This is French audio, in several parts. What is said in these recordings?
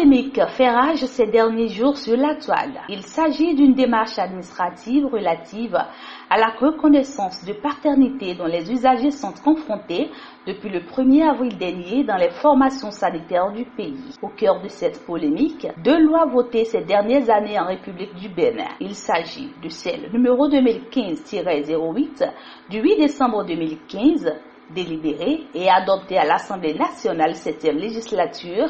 polémique fait rage ces derniers jours sur la toile. Il s'agit d'une démarche administrative relative à la reconnaissance de paternité dont les usagers sont confrontés depuis le 1er avril dernier dans les formations sanitaires du pays. Au cœur de cette polémique, 2 lois votées ces dernières années en République du Bénin. Il s'agit de celle numéro 2015-08 du 8 décembre 2015, délibérée et adoptée à l'Assemblée nationale 7e législature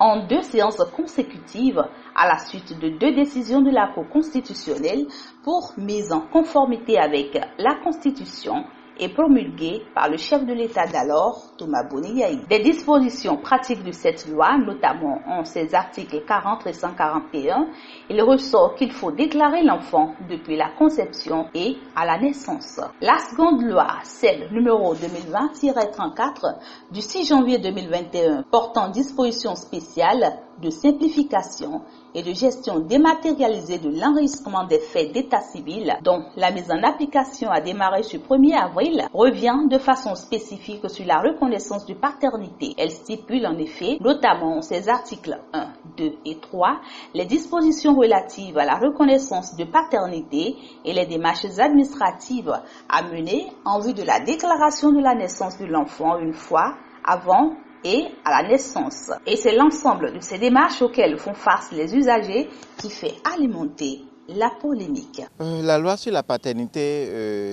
en 2 séances consécutives à la suite de 2 décisions de la Cour constitutionnelle pour mise en conformité avec la Constitution et promulguée par le chef de l'État d'alors, Thomas Boni-Yayi. Des dispositions pratiques de cette loi, notamment en ses articles 40 et 141, il ressort qu'il faut déclarer l'enfant depuis la conception et à la naissance. La seconde loi, celle numéro 2020-34 du 6 janvier 2021, portant dispositions spéciales de simplification et de gestion dématérialisée de l'enregistrement des faits d'état civil, dont la mise en application a démarré ce 1er avril, revient de façon spécifique sur la reconnaissance de paternité. Elle stipule en effet, notamment en ses articles 1, 2 et 3, les dispositions relatives à la reconnaissance de paternité et les démarches administratives à mener en vue de la déclaration de la naissance de l'enfant une fois avant et à la naissance. Et c'est l'ensemble de ces démarches auxquelles font face les usagers qui fait alimenter la polémique. La loi sur la paternité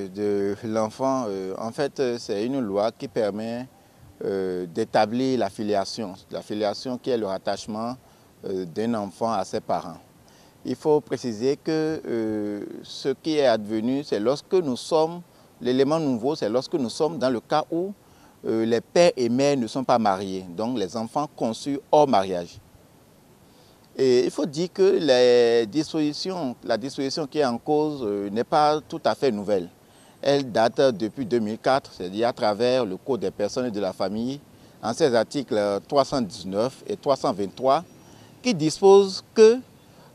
de l'enfant, en fait, c'est une loi qui permet d'établir la filiation qui est le rattachement d'un enfant à ses parents. Il faut préciser que ce qui est advenu, c'est lorsque nous sommes, l'élément nouveau, c'est lorsque nous sommes dans le cas où les pères et mères ne sont pas mariés, donc les enfants conçus hors mariage. Et il faut dire que la disposition qui est en cause n'est pas tout à fait nouvelle. Elle date depuis 2004, c'est-à-dire à travers le Code des personnes et de la famille, en ses articles 319 et 323, qui disposent que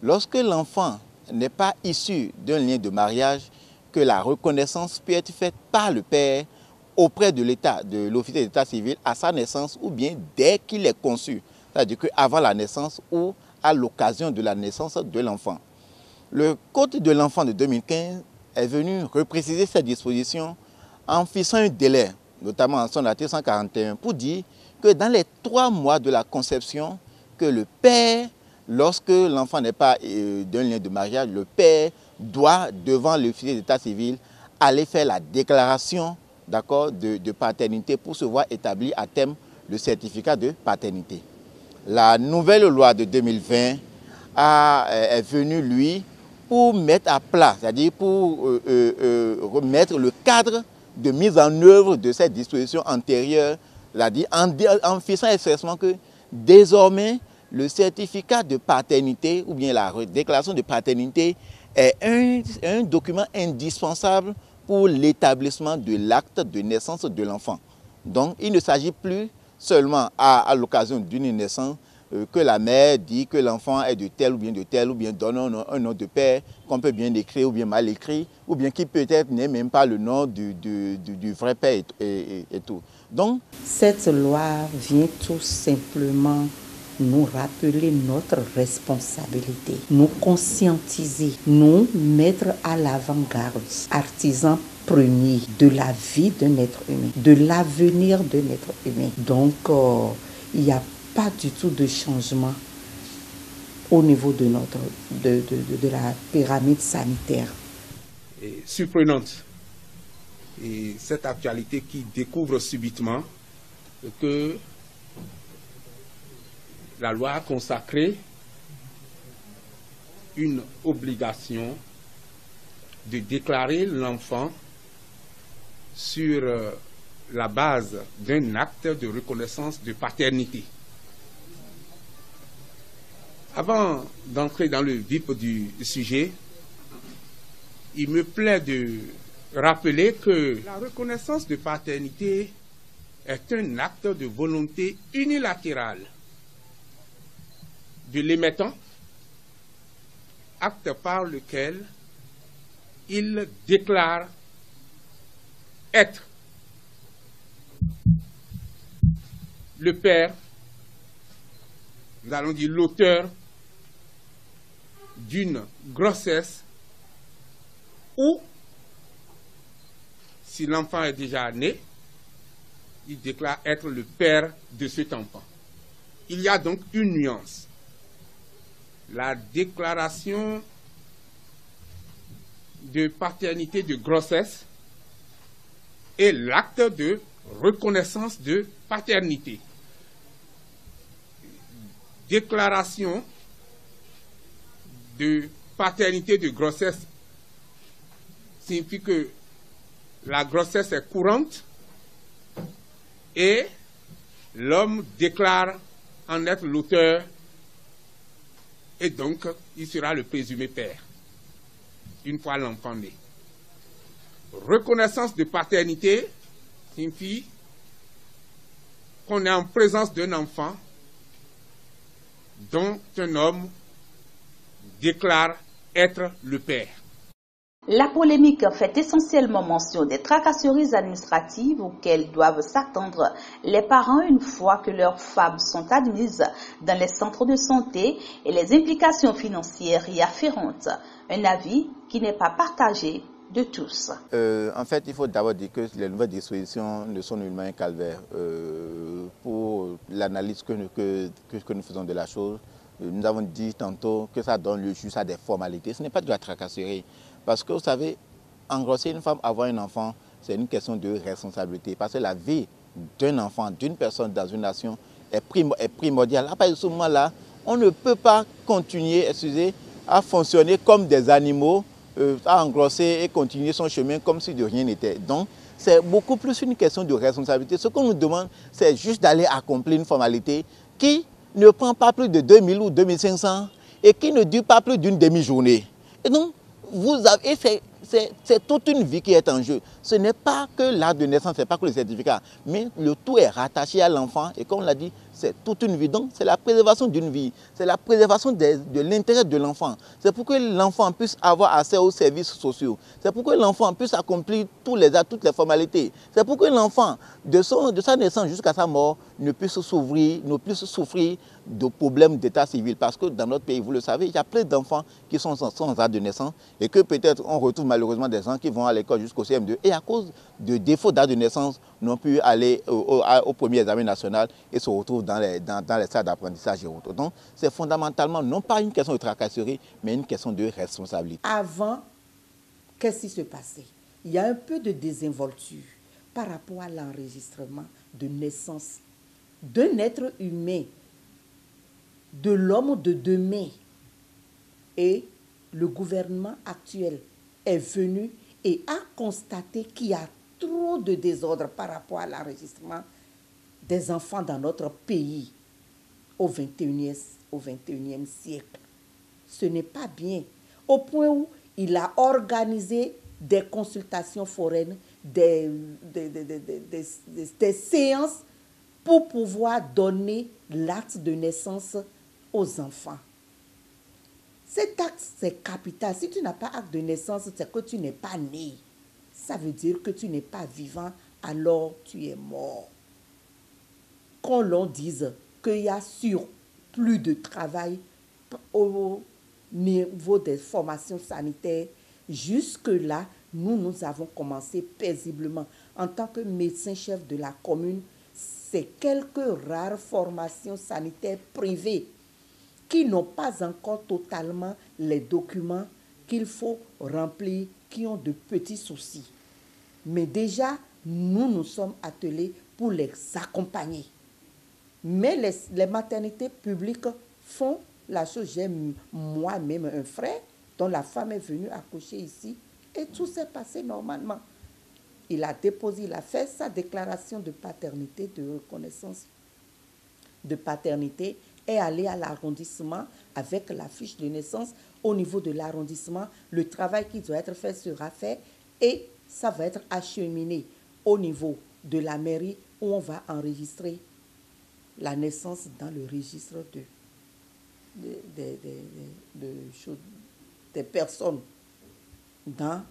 lorsque l'enfant n'est pas issu d'un lien de mariage, que la reconnaissance peut être faite par le père auprès de l'État, de l'officier d'état civil à sa naissance ou bien dès qu'il est conçu, c'est-à-dire qu'avant la naissance ou à l'occasion de la naissance de l'enfant. Le Code de l'enfant de 2015 est venu repréciser cette disposition en fixant un délai, notamment en son article 141, pour dire que dans les 3 mois de la conception, que le père, lorsque l'enfant n'est pas d'un lien de mariage, le père doit, devant l'officier d'état civil, aller faire la déclaration de paternité pour se voir établir à terme le certificat de paternité. La nouvelle loi de 2020 est venue, lui, pour mettre à plat, c'est-à-dire pour remettre le cadre de mise en œuvre de cette disposition antérieure, c'est-à-dire en fixant expressément que désormais, le certificat de paternité ou bien la déclaration de paternité est un document indispensable pour l'établissement de l'acte de naissance de l'enfant. Donc, il ne s'agit plus seulement à l'occasion d'une naissance que la mère dit que l'enfant est de tel, ou bien donne un nom de père qu'on peut bien écrire ou bien mal écrit, ou bien qui peut-être n'est même pas le nom du vrai père et tout. Donc, cette loi vient tout simplement nous rappeler notre responsabilité, nous conscientiser, nous mettre à l'avant-garde, artisans premiers de la vie d'un être humain, de l'avenir d'un être humain. Donc, il n'y a pas du tout de changement au niveau de la pyramide sanitaire. Et surprenante. Et cette actualité qui découvre subitement que la loi a consacré une obligation de déclarer l'enfant sur la base d'un acte de reconnaissance de paternité. Avant d'entrer dans le vif du sujet, il me plaît de rappeler que la reconnaissance de paternité est un acte de volonté unilatérale de l'émettant, acte par lequel il déclare être le père nous allons dire l'auteur d'une grossesse ou, si l'enfant est déjà né, il déclare être le père de cet enfant. Il y a donc une nuance. La déclaration de paternité de grossesse et l'acte de reconnaissance de paternité. Déclaration de paternité de grossesse signifie que la grossesse est courante et l'homme déclare en être l'auteur et donc il sera le présumé père une fois l'enfant né. Reconnaissance de paternité signifie qu'on est en présence d'un enfant dont un homme déclare être le père. La polémique fait essentiellement mention des tracasseries administratives auxquelles doivent s'attendre les parents une fois que leurs femmes sont admises dans les centres de santé et les implications financières y afférentes. Un avis qui n'est pas partagé de tous. En fait, il faut d'abord dire que les nouvelles dispositions ne sont nullement un calvaire. Pour l'analyse que nous faisons de la chose, nous avons dit tantôt que ça donne lieu juste à des formalités. Ce n'est pas de la tracasserie. Parce que vous savez, engrosser une femme, avoir un enfant, c'est une question de responsabilité. Parce que la vie d'un enfant, d'une personne dans une nation est primordiale. À partir de ce moment-là, on ne peut pas continuer, à fonctionner comme des animaux, à engrosser et continuer son chemin comme si de rien n'était. Donc, c'est beaucoup plus une question de responsabilité. Ce qu'on nous demande, c'est juste d'aller accomplir une formalité qui ne prend pas plus de 2000 ou 2500 et qui ne dure pas plus d'une demi-journée. Et donc, c'est toute une vie qui est en jeu. Ce n'est pas que l'acte de naissance, ce n'est pas que le certificat, mais le tout est rattaché à l'enfant et comme on l'a dit, c'est toute une vie. Donc c'est la préservation d'une vie, c'est la préservation de l'intérêt de l'enfant. C'est pour que l'enfant puisse avoir accès aux services sociaux. C'est pour que l'enfant puisse accomplir toutes les formalités. C'est pour que l'enfant, de sa naissance jusqu'à sa mort, ne puisse souffrir de problèmes d'état civil. Parce que dans notre pays, vous le savez, il y a plein d'enfants qui sont sans âge de naissance et que peut-être on retrouve malheureusement des gens qui vont à l'école jusqu'au CM2 et à cause de défaut d'âge de naissance n'ont pu aller au premier examen national et se retrouvent dans les stades d'apprentissage et autres. Donc c'est fondamentalement non pas une question de tracasserie, mais une question de responsabilité. Avant, qu'est-ce qui se passait? Il y a un peu de désinvolture par rapport à l'enregistrement de naissance d'un être humain, de l'homme de demain. Et le gouvernement actuel est venu et a constaté qu'il y a trop de désordre par rapport à l'enregistrement des enfants dans notre pays au 21e siècle. Ce n'est pas bien. Au point où il a organisé des consultations foraines, des séances pour pouvoir donner l'acte de naissance aux enfants. Cet acte, c'est capital. Si tu n'as pas acte de naissance, c'est que tu n'es pas né. Ça veut dire que tu n'es pas vivant, alors tu es mort. Qu'on l'on dise qu'il y a surplus de travail au niveau des formations sanitaires, jusque-là, nous avons commencé paisiblement. En tant que médecin-chef de la commune, c'est quelques rares formations sanitaires privées qui n'ont pas encore totalement les documents qu'il faut remplir, qui ont de petits soucis. Mais déjà, nous sommes attelés pour les accompagner. Mais les maternités publiques font la chose. J'ai moi-même un frère dont la femme est venue accoucher ici et tout s'est passé normalement. Il a déposé, il a fait sa déclaration de paternité, de reconnaissance de paternité, est allé à l'arrondissement avec la fiche de naissance. Au niveau de l'arrondissement, le travail qui doit être fait sera fait et ça va être acheminé au niveau de la mairie où on enregistrer la naissance dans le registre des personnes dans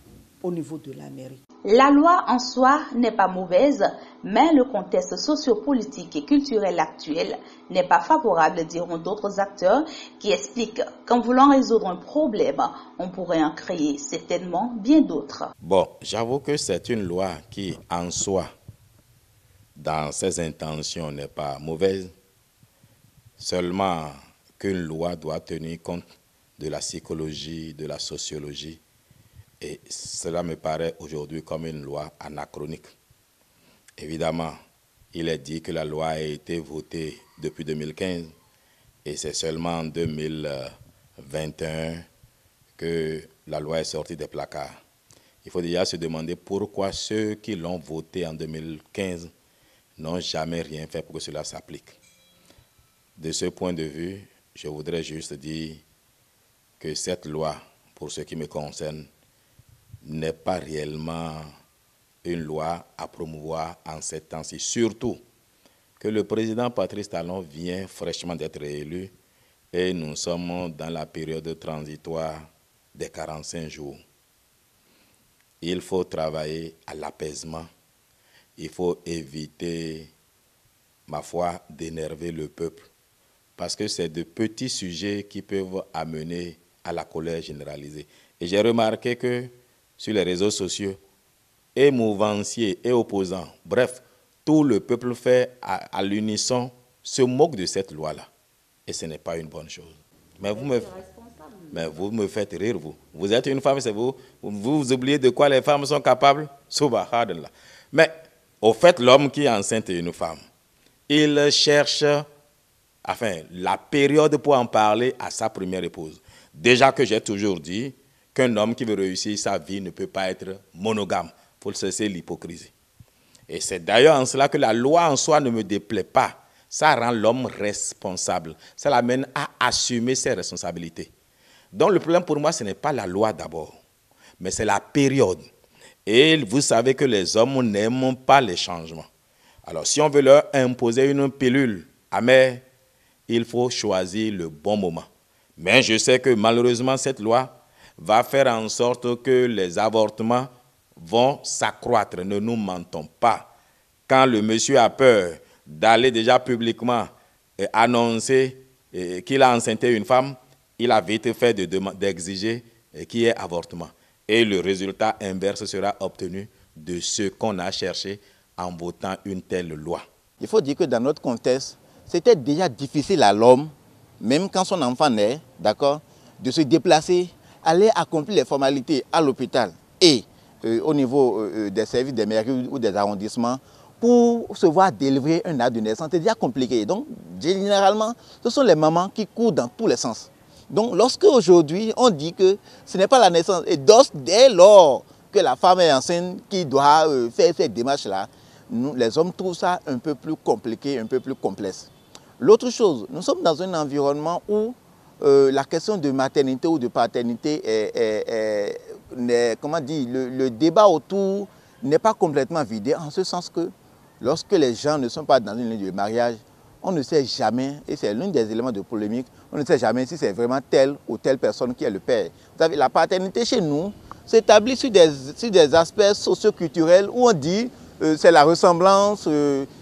au niveau de la mairie. La loi en soi n'est pas mauvaise, mais le contexte sociopolitique et culturel actuel n'est pas favorable, diront d'autres acteurs, qui expliquent qu'en voulant résoudre un problème, on pourrait en créer certainement bien d'autres. Bon, j'avoue que c'est une loi qui, en soi, dans ses intentions, n'est pas mauvaise, seulement qu'une loi doit tenir compte de la psychologie, de la sociologie, et cela me paraît aujourd'hui comme une loi anachronique. Évidemment, il est dit que la loi a été votée depuis 2015 et c'est seulement en 2021 que la loi est sortie des placards. Il faut déjà se demander pourquoi ceux qui l'ont votée en 2015 n'ont jamais rien fait pour que cela s'applique. De ce point de vue, je voudrais juste dire que cette loi, pour ce qui me concerne, n'est pas réellement une loi à promouvoir en ces temps-ci. Surtout que le président Patrice Talon vient fraîchement d'être élu et nous sommes dans la période transitoire des 45 jours. Il faut travailler à l'apaisement. Il faut éviter, ma foi, d'énerver le peuple. Parce que c'est de petits sujets qui peuvent amener à la colère généralisée. Et j'ai remarqué que sur les réseaux sociaux, et mouvanciers et opposants, bref, tout le peuple fait à l'unisson, se moque de cette loi-là. Et ce n'est pas une bonne chose. Mais vous me faites rire, vous. Vous êtes une femme, c'est vous. Vous oubliez de quoi les femmes sont capables? Subhanallah. Mais au fait, l'homme qui est enceinte est une femme. Il cherche la période pour en parler à sa première épouse. Déjà que j'ai toujours dit qu'un homme qui veut réussir sa vie ne peut pas être monogame. Il faut cesser l'hypocrisie. Et c'est d'ailleurs en cela que la loi en soi ne me déplaît pas. Ça rend l'homme responsable. Ça l'amène à assumer ses responsabilités. Donc le problème pour moi, ce n'est pas la loi d'abord, mais c'est la période. Et vous savez que les hommes n'aiment pas les changements. Alors si on veut leur imposer une pilule amère, il faut choisir le bon moment. Mais je sais que malheureusement, cette loi va faire en sorte que les avortements vont s'accroître. Ne nous mentons pas. Quand le monsieur a peur d'aller déjà publiquement annoncer qu'il a enceinté une femme, il a vite fait d'exiger qu'il y ait avortement. Et le résultat inverse sera obtenu de ce qu'on a cherché en votant une telle loi. Il faut dire que dans notre contexte, c'était déjà difficile à l'homme, même quand son enfant naît, d'accord, de se déplacer, aller accomplir les formalités à l'hôpital et au niveau des services des mairies ou des arrondissements pour se voir délivrer un acte de naissance. C'est déjà compliqué. Donc, généralement, ce sont les mamans qui courent dans tous les sens. Donc, lorsque aujourd'hui, on dit que ce n'est pas la naissance, et dès lors que la femme est enceinte qui doit faire ces démarches-là, nous, les hommes trouvent ça un peu plus compliqué, un peu plus complexe. L'autre chose, nous sommes dans un environnement où la question de maternité ou de paternité comment dire, le débat autour n'est pas complètement vidé, en ce sens que lorsque les gens ne sont pas dans une ligne de mariage, on ne sait jamais, et c'est l'un des éléments de polémique, on ne sait jamais si c'est vraiment telle ou telle personne qui est le père. Vous savez, la paternité chez nous s'établit sur des aspects socio-culturels où on dit c'est la ressemblance,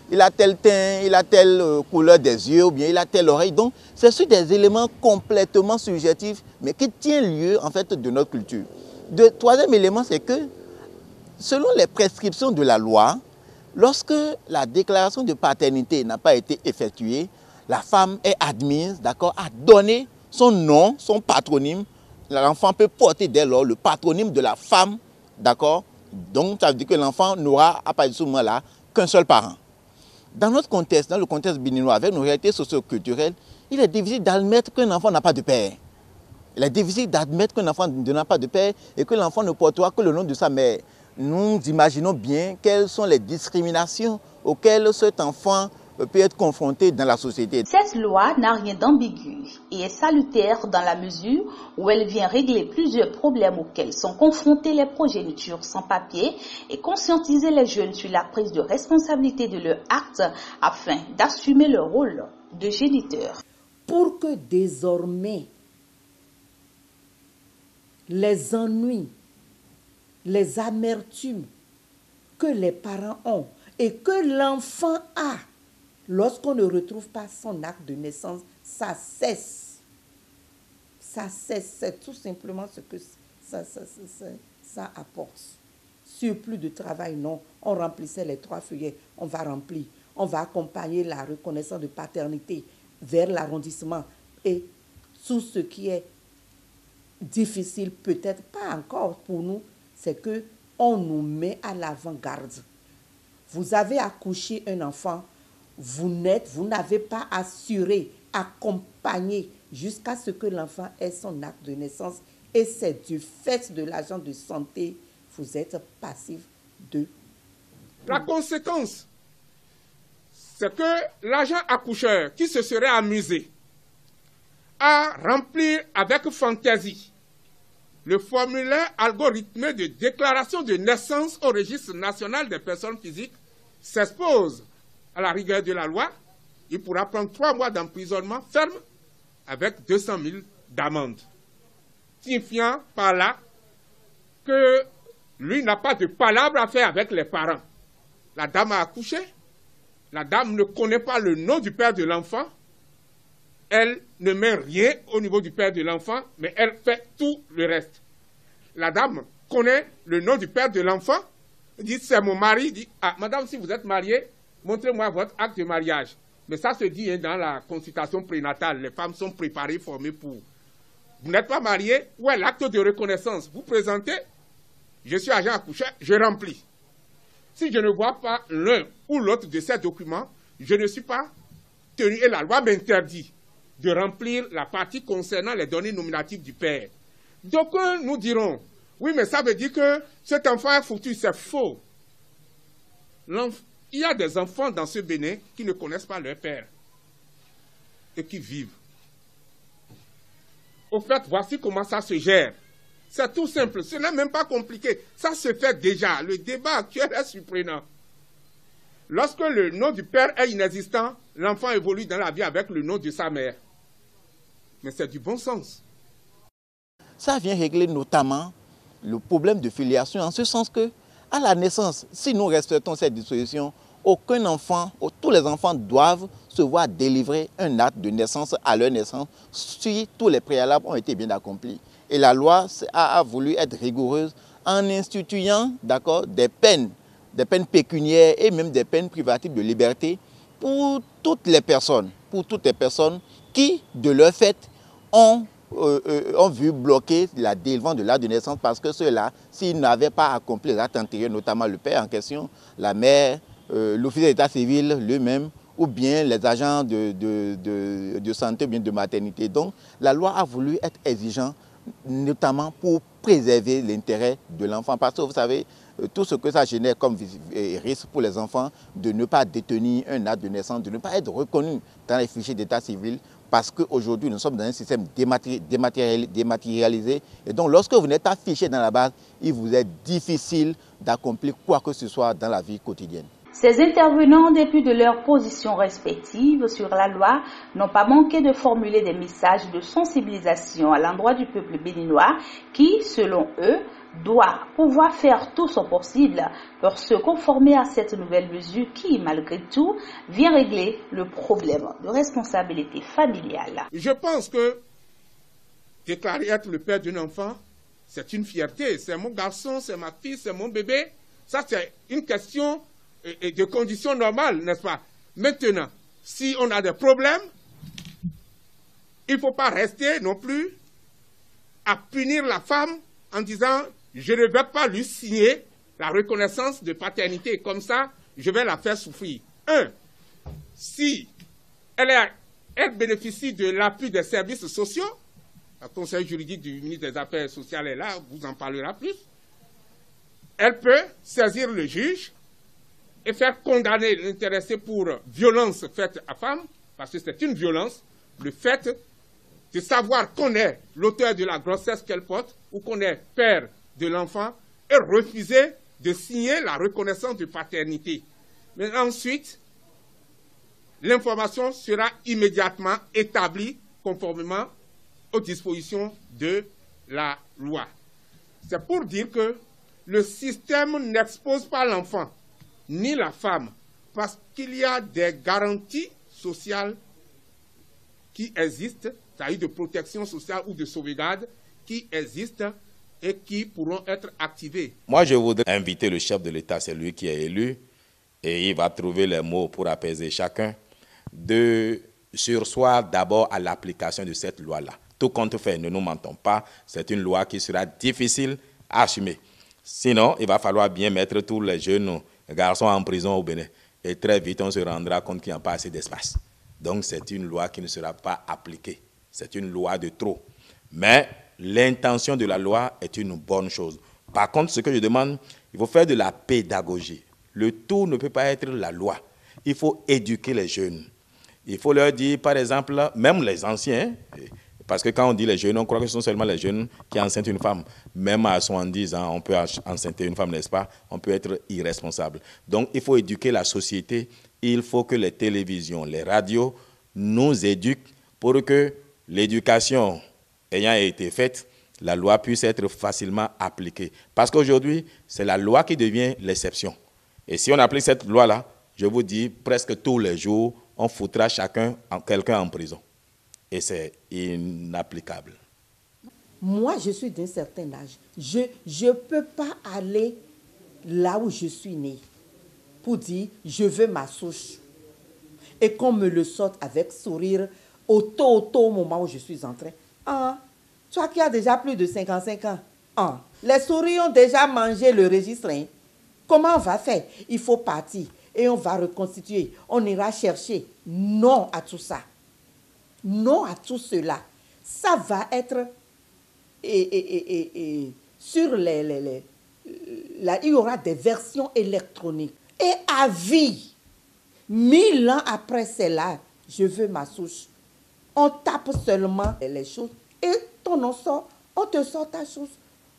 il a tel teint, il a telle couleur des yeux, ou bien il a telle oreille. Donc, c'est sur des éléments complètement subjectifs, mais qui tiennent lieu, en fait, de notre culture. Le troisième élément, c'est que, selon les prescriptions de la loi, lorsque la déclaration de paternité n'a pas été effectuée, la femme est admise, d'accord, à donner son nom, son patronyme. L'enfant peut porter dès lors le patronyme de la femme, d'accord. Donc, ça veut dire que l'enfant n'aura, à partir de ce moment-là, qu'un seul parent. Dans notre contexte, dans le contexte béninois, avec nos réalités socio-culturelles, il est difficile d'admettre qu'un enfant n'a pas de père. Il est difficile d'admettre qu'un enfant n'a pas de père et que l'enfant ne portera que le nom de sa mère. Nous imaginons bien quelles sont les discriminations auxquelles cet enfant peut être confronté dans la société. Cette loi n'a rien d'ambigu et est salutaire dans la mesure où elle vient régler plusieurs problèmes auxquels sont confrontés les progénitures sans papier et conscientiser les jeunes sur la prise de responsabilité de leur acte afin d'assumer leur rôle de géniteur. Pour que désormais les ennuis, les amertumes que les parents ont et que l'enfant a lorsqu'on ne retrouve pas son acte de naissance, ça cesse. Ça cesse, c'est tout simplement ce que ça apporte. Surplus de travail, non. On remplissait les 3 feuillets, on va remplir. On va accompagner la reconnaissance de paternité vers l'arrondissement. Et tout ce qui est difficile, peut-être pas encore pour nous, c'est qu'on nous met à l'avant-garde. Vous avez accouché un enfant, vous n'avez pas assuré, accompagné jusqu'à ce que l'enfant ait son acte de naissance. Et c'est du fait de l'agent de santé, vous êtes passif de... La conséquence, c'est que l'agent accoucheur qui se serait amusé à remplir avec fantaisie le formulaire algorithmé de déclaration de naissance au registre national des personnes physiques s'expose à la rigueur de la loi. Il pourra prendre 3 mois d'emprisonnement ferme avec 200 000 d'amende, signifiant par là que lui n'a pas de palabre à faire avec les parents. La dame a accouché, la dame ne connaît pas le nom du père de l'enfant, elle ne met rien au niveau du père de l'enfant, mais elle fait tout le reste. La dame connaît le nom du père de l'enfant, dit c'est mon mari, dit ah madame si vous êtes mariée, montrez-moi votre acte de mariage. Mais ça se dit dans la consultation prénatale, les femmes sont préparées, formées pour. Vous n'êtes pas marié, où est l'acte de reconnaissance? Vous présentez, je suis agent accoucheur, je remplis. Si je ne vois pas l'un ou l'autre de ces documents, je ne suis pas tenu, et la loi m'interdit de remplir la partie concernant les données nominatives du père. Donc nous dirons, oui mais ça veut dire que cet enfant est foutu, c'est faux. Il y a des enfants dans ce Bénin qui ne connaissent pas leur père et qui vivent. Au fait, voici comment ça se gère. C'est tout simple, ce n'est même pas compliqué. Ça se fait déjà. Le débat actuel est surprenant. Lorsque le nom du père est inexistant, l'enfant évolue dans la vie avec le nom de sa mère. Mais c'est du bon sens. Ça vient régler notamment le problème de filiation, en ce sens que, à la naissance, si nous respectons cette disposition, aucun enfant, tous les enfants doivent se voir délivrer un acte de naissance à leur naissance si tous les préalables ont été bien accomplis. Et la loi a voulu être rigoureuse en instituant des peines pécuniaires et même des peines privatives de liberté pour toutes les personnes qui, de leur fait, ont vu bloquer la délivrance de l'acte de naissance parce que ceux-là, s'ils n'avaient pas accompli les actes antérieurs, notamment le père en question, la mère, l'officier d'état civil lui-même, ou bien les agents de santé ou bien de maternité. Donc, la loi a voulu être exigeante, notamment pour préserver l'intérêt de l'enfant. Parce que vous savez, tout ce que ça génère comme risque pour les enfants de ne pas détenir un acte de naissance, de ne pas être reconnu dans les fichiers d'état civil, parce qu'aujourd'hui, nous sommes dans un système dématérialisé. Et donc, lorsque vous n'êtes pas fiché dans la base, il vous est difficile d'accomplir quoi que ce soit dans la vie quotidienne. Ces intervenants, en dépit de leurs positions respectives sur la loi, n'ont pas manqué de formuler des messages de sensibilisation à l'endroit du peuple béninois qui, selon eux, doit pouvoir faire tout son possible pour se conformer à cette nouvelle mesure qui, malgré tout, vient régler le problème de responsabilité familiale. Je pense que déclarer être le père d'un enfant, c'est une fierté. C'est mon garçon, c'est ma fille, c'est mon bébé. Ça, c'est une question de conditions normales, n'est-ce pas? Maintenant, si on a des problèmes, il ne faut pas rester non plus à punir la femme en disant « je ne vais pas lui signer la reconnaissance de paternité, comme ça, je vais la faire souffrir ». Si elle bénéficie de l'appui des services sociaux, le conseil juridique du ministre des Affaires sociales est là, vous en parlera plus, elle peut saisir le juge et faire condamner l'intéressé pour violence faite à femme, parce que c'est une violence, le fait de savoir qu'on est l'auteur de la grossesse qu'elle porte ou qu'on est père de l'enfant et refuser de signer la reconnaissance de paternité. Mais ensuite, l'information sera immédiatement établie conformément aux dispositions de la loi. C'est pour dire que le système n'expose pas l'enfant ni la femme parce qu'il y a des garanties sociales qui existent, c'est-à-dire de protection sociale ou de sauvegarde qui existent et qui pourront être activées. Moi, je voudrais inviter le chef de l'État, c'est lui qui est élu, et il va trouver les mots pour apaiser chacun, de surseoir d'abord à l'application de cette loi-là. Tout compte fait, ne nous mentons pas, c'est une loi qui sera difficile à assumer. Sinon, il va falloir bien mettre tous les jeunes garçons en prison au Bénin. Et très vite, on se rendra compte qu'il n'y a pas assez d'espace. Donc, c'est une loi qui ne sera pas appliquée. C'est une loi de trop. Mais l'intention de la loi est une bonne chose. Par contre, ce que je demande, il faut faire de la pédagogie. Le tout ne peut pas être la loi. Il faut éduquer les jeunes. Il faut leur dire, par exemple, même les anciens, parce que quand on dit les jeunes, on croit que ce sont seulement les jeunes qui enceintent une femme. Même à 70 ans, on peut enceinte une femme, n'est-ce pas? On peut être irresponsable. Donc, il faut éduquer la société. Il faut que les télévisions, les radios nous éduquent pour que l'éducation ayant été faite, la loi puisse être facilement appliquée. Parce qu'aujourd'hui, c'est la loi qui devient l'exception. Et si on applique cette loi-là, je vous dis, presque tous les jours, on foutra quelqu'un en prison. Et c'est inapplicable. Moi, je suis d'un certain âge. Je ne peux pas aller là où je suis née pour dire « je veux ma souche ». Et qu'on me le sorte avec sourire au moment où je suis entrée. Ah, toi qui as déjà plus de 55 ans, ah, les souris ont déjà mangé le registre. Hein. Comment on va faire? Il faut partir et on va reconstituer. On ira chercher. Non à tout ça. Non à tout cela. Ça va être sur il y aura des versions électroniques. Et à vie, 1000 ans après cela, je veux ma souche. On tape seulement les choses et ton nom sort, on te sort ta chose.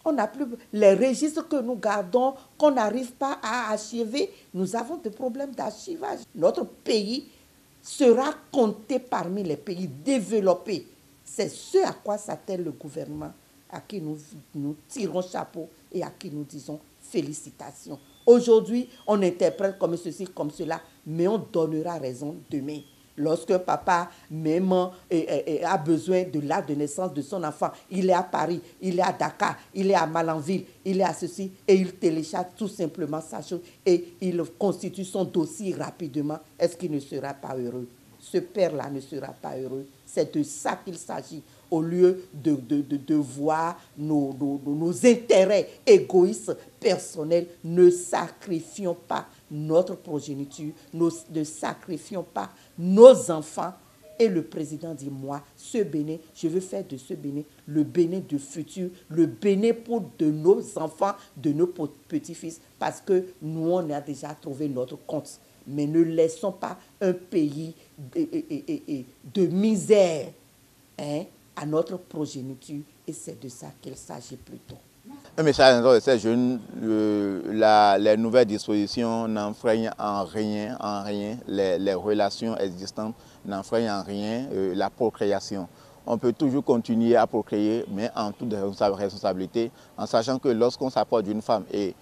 On n'a plus les registres que nous gardons, qu'on n'arrive pas à archiver. Nous avons des problèmes d'archivage. Notre pays sera compté parmi les pays développés. C'est ce à quoi s'attelle le gouvernement, à qui nous tirons chapeau et à qui nous disons félicitations. Aujourd'hui, on interprète comme ceci, comme cela, mais on donnera raison demain. Lorsque papa, maman a besoin de l'acte de naissance de son enfant, il est à Paris, il est à Dakar, il est à Malanville, il est à ceci, et il télécharge tout simplement sa chose et il constitue son dossier rapidement. Est-ce qu'il ne sera pas heureux? Ce père-là ne sera pas heureux. C'est de ça qu'il s'agit. Au lieu de voir nos intérêts égoïstes, personnels, ne sacrifions pas notre progéniture, ne sacrifions pas nos enfants. Et le président dit, moi, ce Bénin, je veux faire de ce Bénin le Bénin du futur, le Bénin pour de nos enfants, de nos petits-fils, parce que nous, on a déjà trouvé notre compte. Mais ne laissons pas un pays de misère, hein, à notre progéniture, et c'est de ça qu'il s'agit plutôt. Un message de ces jeunes, les nouvelles dispositions n'enfreignent en rien les relations existantes, n'enfreignent en rien la procréation. On peut toujours continuer à procréer, mais en toute responsabilité, en sachant que lorsqu'on s'approche d'une femme et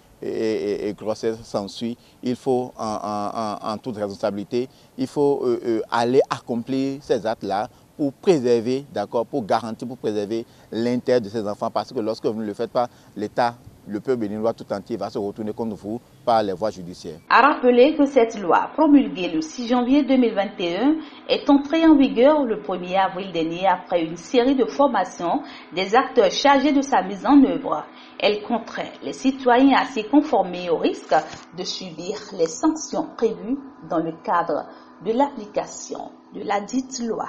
grossesse s'ensuit, il faut en toute responsabilité, il faut aller accomplir ces actes-là pour préserver, d'accord, pour garantir, pour préserver l'intérêt de ces enfants. Parce que lorsque vous ne le faites pas, l'État, le peuple béninois tout entier va se retourner contre vous par les voies judiciaires. À rappeler que cette loi, promulguée le 6 janvier 2021, est entrée en vigueur le 1er avril dernier après une série de formations des acteurs chargés de sa mise en œuvre. Elle contraint les citoyens à s'y conformer au risque de subir les sanctions prévues dans le cadre de l'application de la dite loi.